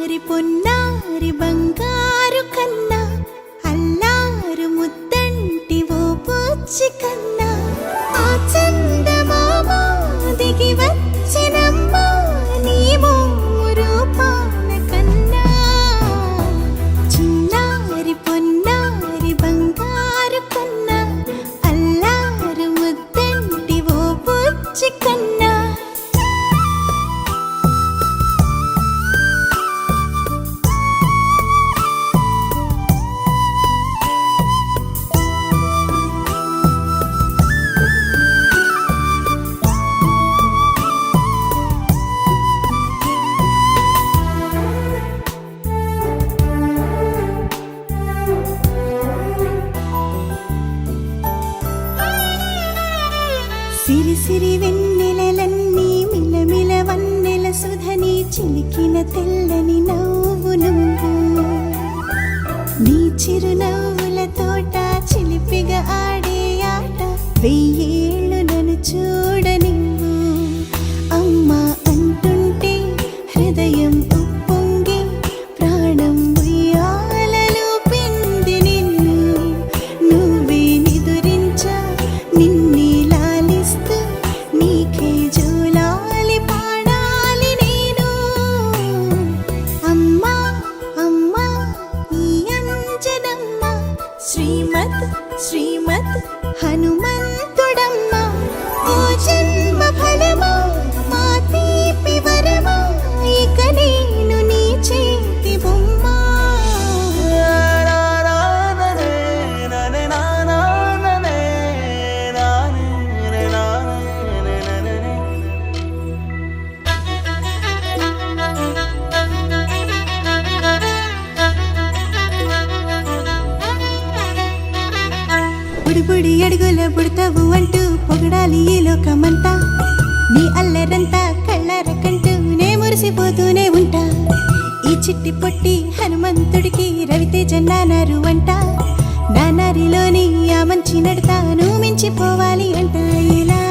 చిన్నారి పొన్నారి బంగారు కన్నా అల్లారు ముద్దంటి ఓ బుచ్చి కన్నా ఆ చందమామ దిగి వచ్చినమ్మా నీ రూపాన కన్నా చిన్నారి పొన్నారి బంగారు కన్నా అల్లారు ముద్దంటి ఓ బుచ్చి కన్నా సిరి సిరి వెన్నెలలన్నీ మిలమిల వన్నెల సుధని చిలికిన తెల్లని నవ్వు నువ్వు నీ చిరునవ్వుల తోట చిలిపిగా ఆడే ఆట వెయ్యేళ్ళు నన్ను చూడనివ్వు అమ్మా అంటుంటే హృదయం ఉప్పొంగి ప్రాణం ఉయ్యాలలో పిండి నిన్ను నువ్వే నిదురించా నిన్నే నీకే జోలాలి పాడాలి నేను అమ్మా అమ్మా ఈ అంజనమ్మ శ్రీమత్ శ్రీమత్ హనుమంతుడమ్మ ఓ జన్మ ఫలమా మా తీపి వరమా ఇక నేను నీ చేతి బొమ్మ బుడి అడుగుల బుడతావు అంటూ పొగడాలి ఈ లోకమంతా నీ అల్లరంతా కళ్ళరకంటూ నే మురిసిపోతూనే ఉంటా ఈ చిట్టి పొట్టి హనుమంతుడికి రవితేజ నానారు అంట నానారిలోని ఆ మంచి నడతాను మించిపోవాలి అంట ఇలా